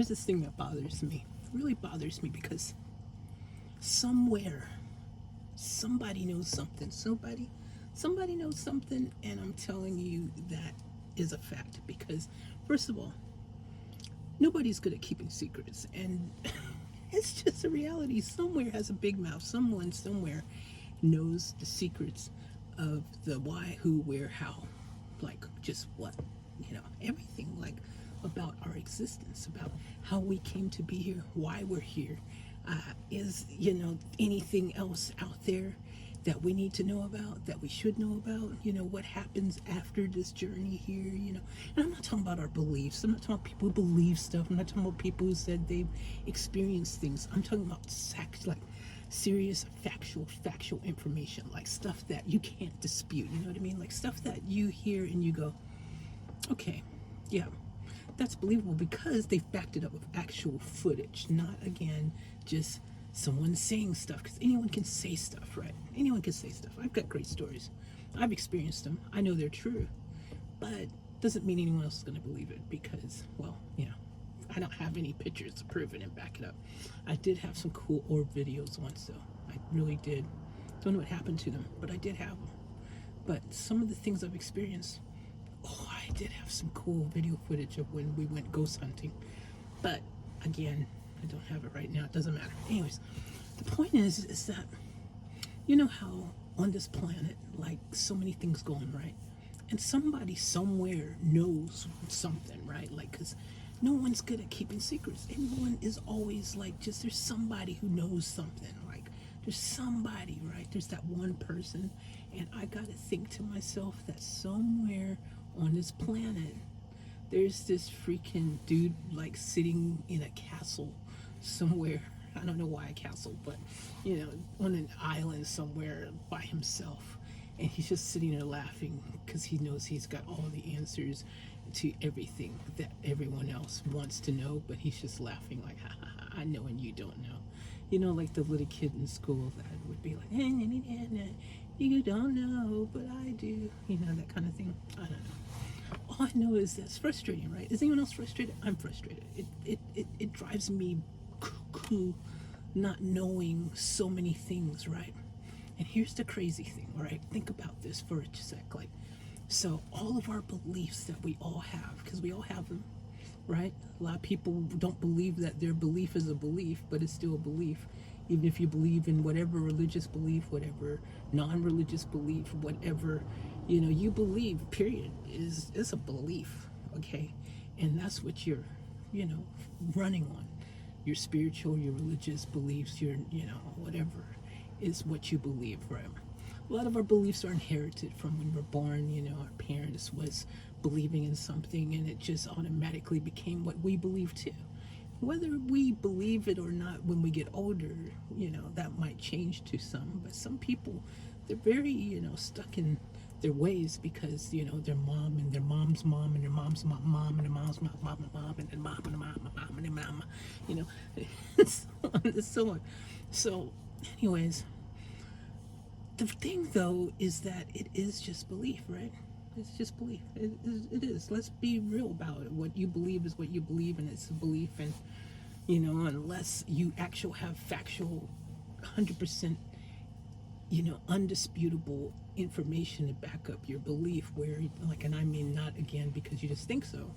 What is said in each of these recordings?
here's this thing that bothers me. It really bothers me because somewhere, somebody knows something. Somebody knows something, and I'm telling you that is a fact. Because, first of all, nobody's good at keeping secrets, and it's just a reality. Somewhere has a big mouth. Someone somewhere knows the secrets of the why, who, where, how, like just what, everything, like about our existence, about how we came to be here, why we're here. Is anything else out there that we need to know about, that we should know about? What happens after this journey here? And I'm not talking about our beliefs. I'm not talking about people who believe stuff. I'm not talking about people who said they've experienced things. I'm talking about serious factual information, like stuff that you can't dispute. You know what I mean? Like stuff that you hear and you go, okay, yeah, that's believable because they backed it up with actual footage, not again just someone saying stuff, because anyone can say stuff, right? Anyone can say stuff. I've got great stories. I've experienced them. I know they're true, but doesn't mean anyone else is going to believe it because, well, I don't have any pictures to prove it and back it up. I did have some cool orb videos once, though. I really did. Don't know what happened to them, but I did have them. But some of the things I've experienced, I did have some cool video footage of when we went ghost hunting. But again, I don't have it right now. It doesn't matter. Anyways, the point is that how on this planet, like so many things going right, and somebody somewhere knows something, right? Like, because no one's good at keeping secrets. Everyone is always like, just there's somebody who knows something. Like, there's somebody, right? There's that one person, and I gotta think to myself that somewhere on this planet, there's this freaking dude like sitting in a castle somewhere. I don't know why a castle, but on an island somewhere by himself, and he's just sitting there laughing because he knows he's got all the answers to everything that everyone else wants to know, but he's just laughing like, ha ha ha, I know and you don't know. Like the little kid in school that would be like, you don't know, but I do, that kind of thing. I don't know. All I know is that's frustrating, right? Is anyone else frustrated? I'm frustrated. It drives me cuckoo not knowing so many things, right? And here's the crazy thing, all right? Think about this for a sec. Like, so all of our beliefs that we all have, because we all have them, right? A lot of people don't believe that their belief is a belief, but it's still a belief. Even if you believe in whatever religious belief, whatever non-religious belief, whatever, you believe, period, is a belief, okay? And that's what you're, running on. Your spiritual, your religious beliefs, your, whatever is what you believe, right? A lot of our beliefs are inherited from when we're born. Our parents was believing in something, and it just automatically became what we believe too. Whether we believe it or not when we get older, that might change to some. But some people, they're very, stuck in their ways because, their mom and their mom's mom and their mom's mom and their mom's mom and mom and their mom and their mom and their mama, so on and so on. So, anyways, the thing though is that it is just belief, right? It's just belief. It is. Let's be real about it. What you believe is what you believe, and it's a belief. And unless you actually have factual, 100%, undisputable information to back up your belief, where, like, and I mean not again because you just think so,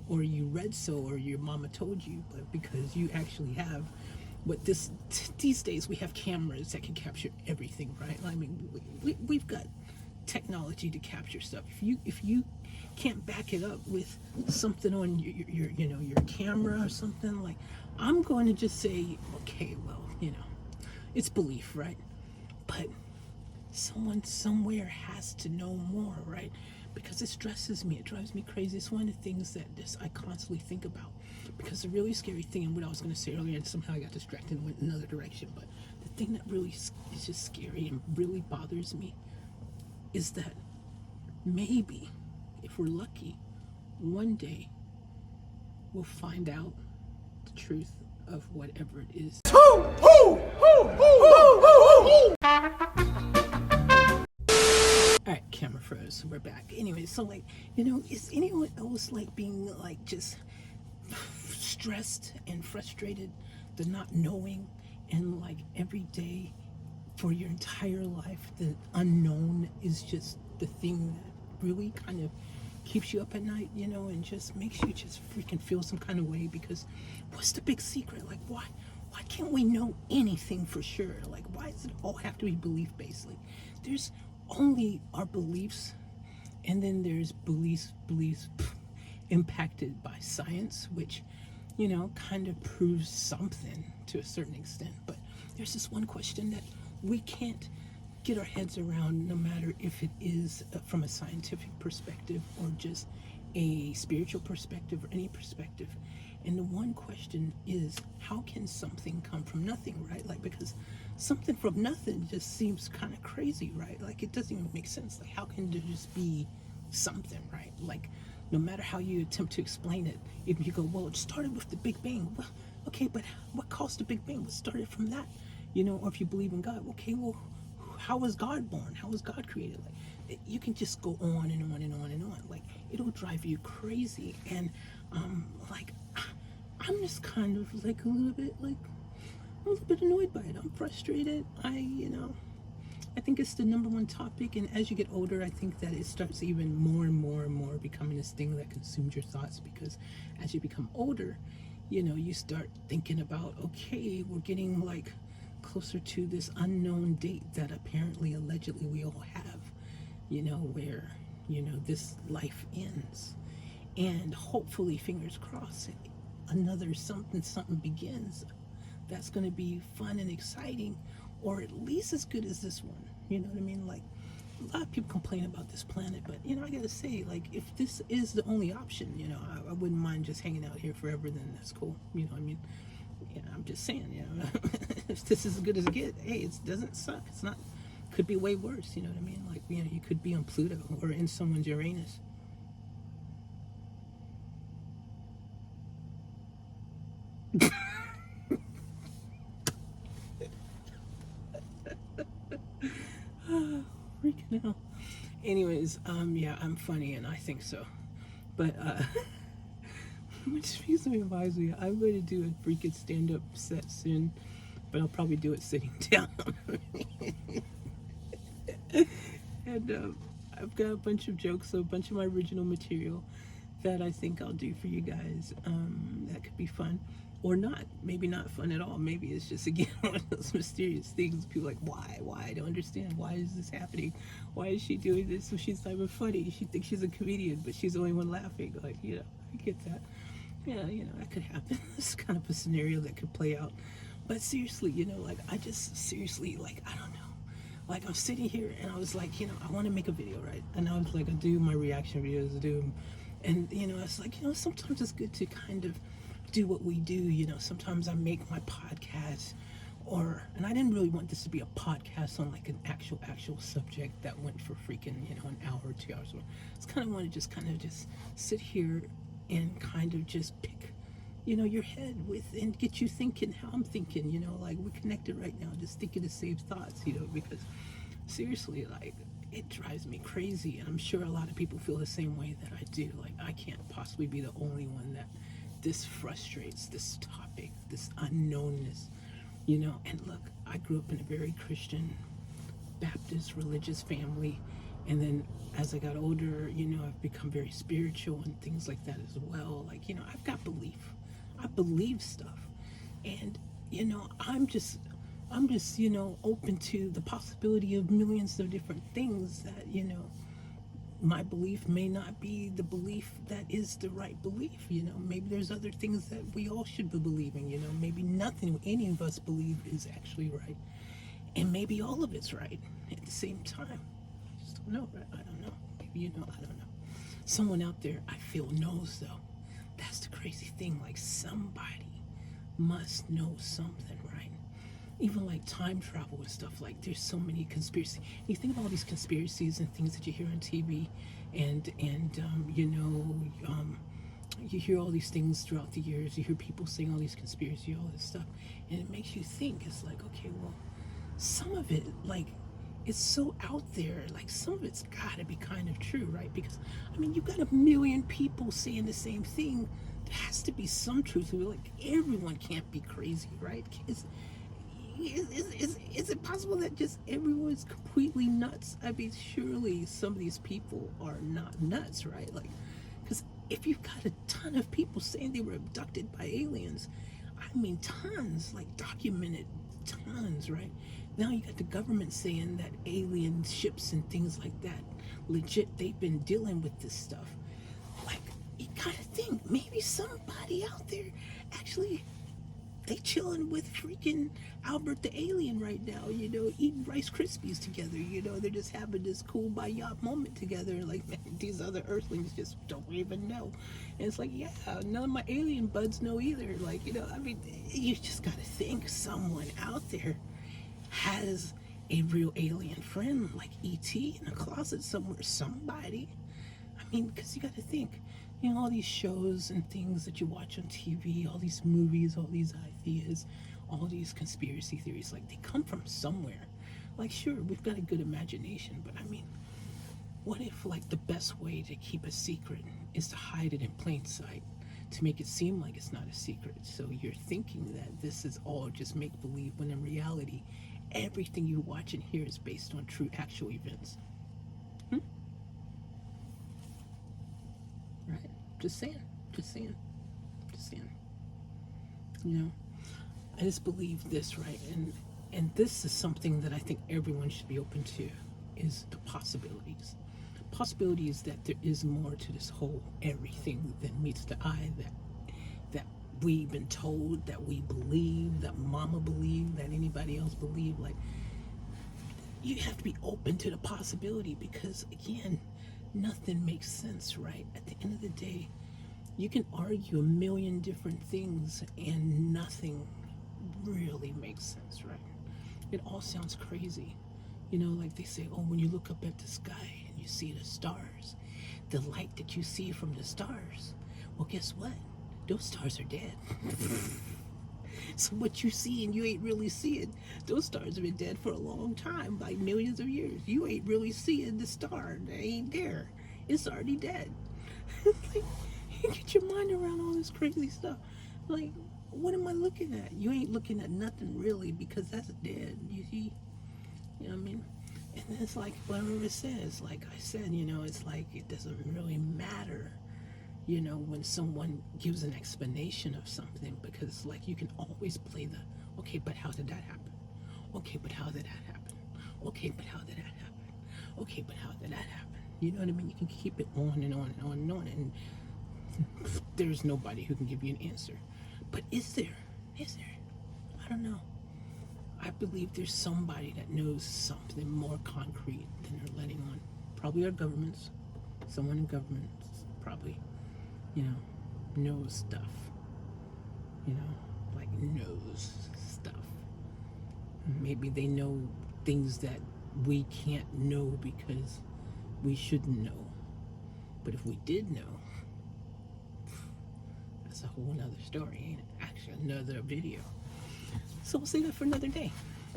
or you read so, or your mama told you, but because you actually have. What these days we have cameras that can capture everything, right? I mean, we've got technology to capture stuff. If you can't back it up with something on your camera or something, like, I'm going to just say, okay, well, it's belief, right? But someone somewhere has to know more, right? Because it stresses me, it drives me crazy. It's one of the things that I constantly think about. Because the really scary thing, and what I was going to say earlier, and somehow I got distracted and went in another direction, but the thing that really is just scary and really bothers me is that maybe, if we're lucky, one day we'll find out the truth of whatever it is. Alright, camera froze, we're back. Anyway, so like, is anyone else like being like just stressed and frustrated, the not knowing, and like every day for your entire life, the unknown is just the thing that really kind of keeps you up at night, and just makes you just freaking feel some kind of way. Because what's the big secret? Like, why can't we know anything for sure? Like, why does it all have to be belief based? Like, there's only our beliefs, and then there's beliefs impacted by science, which kind of proves something to a certain extent. But there's this one question that we can't get our heads around, no matter if it is from a scientific perspective or just a spiritual perspective or any perspective. And the one question is, how can something come from nothing, right? Like, because something from nothing just seems kind of crazy, right? Like, it doesn't even make sense. Like, how can there just be something, right? Like, no matter how you attempt to explain it, if you go, well, it started with the Big Bang. Well, okay, but what caused the Big Bang? What started from that? Or if you believe in God, okay, well, how was God born? How was God created? Like, you can just go on and on and on and on. Like, it'll drive you crazy. And like, I'm just kind of like a little bit annoyed by it. I'm frustrated. I think it's the number one topic, and as you get older, I think that it starts even more and more and more becoming this thing that consumes your thoughts. Because as you become older, you start thinking about, okay, we're getting like closer to this unknown date that apparently, allegedly, we all have, where, this life ends. And hopefully, fingers crossed, another something begins that's going to be fun and exciting, or at least as good as this one. You know what I mean? Like, a lot of people complain about this planet, but I gotta say, like, if this is the only option, I wouldn't mind just hanging out here forever. Then that's cool. You know what I mean? Yeah, I'm just saying, if this is as good as it gets, hey, it doesn't suck. It's not. Could be way worse. You know what I mean? Like, you could be on Pluto or in someone's Uranus. Freaking hell. Anyways, yeah, I'm funny, and I think so. But which reminds me, I'm going to do a freaking stand-up set soon, but I'll probably do it sitting down. And I've got a bunch of jokes, so a bunch of my original material that I think I'll do for you guys. That could be fun. Or not. Maybe not fun at all. Maybe it's just, again, one of those mysterious things. People are like, why? I don't understand. Why is this happening? Why is she doing this? So she's not even funny. She thinks she's a comedian, but she's the only one laughing. Like, I get that. Yeah, that could happen. It's kind of a scenario that could play out. But seriously, like, I don't know. Like, I'm sitting here and I was like, I want to make a video, right? And I was like, I do my reaction videos, and it's like, sometimes it's good to kind of do what we do. Sometimes I make my podcast, and I didn't really want this to be a podcast on like an actual subject that went for freaking, an hour or 2 hours. I just kind of want to just sit here and kind of just pick, your head with, and get you thinking how I'm thinking, like, we're connected right now, just thinking the same thoughts, because seriously, like, it drives me crazy, and I'm sure a lot of people feel the same way that I do. Like, I can't possibly be the only one that this frustrates, this topic, this unknownness, and look, I grew up in a very Christian, Baptist, religious family, and then as I got older, I've become very spiritual and things like that as well. Like, I've got belief. I believe stuff, and I'm just open to the possibility of millions of different things that my belief may not be the belief that is the right belief. Maybe there's other things that we all should be believing. Maybe nothing any of us believe is actually right, and maybe all of it's right at the same time. I just don't know. Right? I don't know. Maybe I don't know. Someone out there, I feel, knows, though. That's the crazy thing. Like, somebody must know something, right? Even like time travel and stuff. Like, there's so many conspiracies. You think about all these conspiracies and things that you hear on TV, and you hear all these things throughout the years. You hear people saying all these conspiracies, all this stuff, and it makes you think. It's like, okay, well, some of it, like, it's so out there. Like, some of it's got to be kind of true, right? Because I mean, you got a million people saying the same thing. There has to be some truth to it. Like, everyone can't be crazy, right? Is it possible that just everyone's completely nuts? I mean, surely some of these people are not nuts, right? Like, because if you've got a ton of people saying they were abducted by aliens, I mean, tons, like documented tons, right? Now you got the government saying that alien ships and things like that, legit, they've been dealing with this stuff. Like, you gotta think, maybe somebody out there actually, they chilling with freaking Albert the alien right now, eating Rice Krispies together, they're just having this cool kumbaya moment together, like, these other earthlings just don't even know. And it's like, yeah, none of my alien buds know either. Like, I mean, you just gotta think someone out there has a real alien friend, like E.T. in a closet somewhere, somebody. I mean, because you got to think, all these shows and things that you watch on TV, all these movies, all these ideas, all these conspiracy theories, like, they come from somewhere. Like, sure, we've got a good imagination, but I mean, what if, like, the best way to keep a secret is to hide it in plain sight, to make it seem like it's not a secret? So you're thinking that this is all just make-believe, when in reality, everything you watch and hear is based on true, actual events. Right? Just saying. I just believe this, right? And this is something that I think everyone should be open to, is the possibilities. Possibilities that there is more to this whole everything than meets the eye, that we've been told, that we believe, that mama believed, that anybody else believed. Like, you have to be open to the possibility, because again, nothing makes sense, right? At the end of the day, you can argue a million different things and nothing really makes sense, right? It all sounds crazy. Like they say, oh, when you look up at the sky and you see the stars, the light that you see from the stars, well, guess what? Those stars are dead. So what you see and you ain't really seeing, those stars have been dead for a long time, like millions of years. You ain't really seeing the star. They ain't there. It's already dead. Like, get your mind around all this crazy stuff. Like, what am I looking at? You ain't looking at nothing really, because that's dead. You see? You know what I mean? And it's like whatever it says, like I said, it's like it doesn't really matter, when someone gives an explanation of something, because, like, you can always play the, okay, but how did that happen? Okay, but how did that happen? Okay, but how did that happen? Okay, but how did that happen? You know what I mean? You can keep it on and on and on and on, and there's nobody who can give you an answer. But is there? I don't know. I believe there's somebody that knows something more concrete than they're letting on. Probably our governments. Someone in government probably, knows stuff. Like, knows stuff. Maybe they know things that we can't know because we shouldn't know. But if we did know, that's a whole nother story, ain't it? Actually, another video. So we'll save that for another day.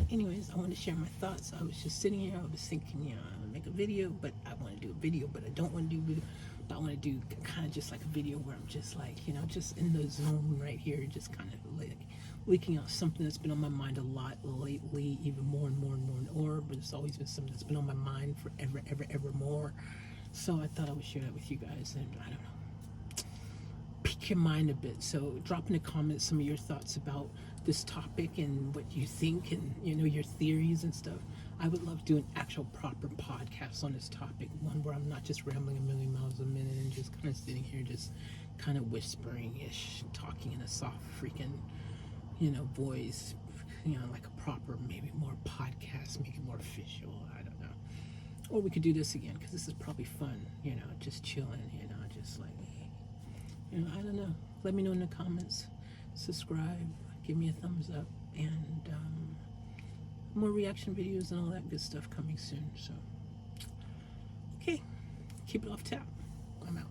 Anyways, I want to share my thoughts. I was just sitting here. I was thinking, I'm gonna make a video, but I want to do a video, but I don't want to do video. But I want to do kind of just like a video where I'm just like, just in the zone right here, just kind of like leaking out something that's been on my mind a lot lately, even more and more and more and more. But it's always been something that's been on my mind forever, ever more. So I thought I would share that with you guys, and I don't know, pique your mind a bit. So drop in the comments some of your thoughts about this topic and what you think, and your theories and stuff. I would love to do an actual proper podcast on this topic, one where I'm not just rambling a million miles a minute and just kind of sitting here just kind of whispering-ish, talking in a soft freaking voice, like a proper, maybe more podcast, make it more official. I don't know. Or we could do this again, because this is probably fun, just chilling, just like, I don't know. Let me know in the comments. Subscribe, give me a thumbs up, and more reaction videos and all that good stuff coming soon. So, okay, keep it off tap. I'm out.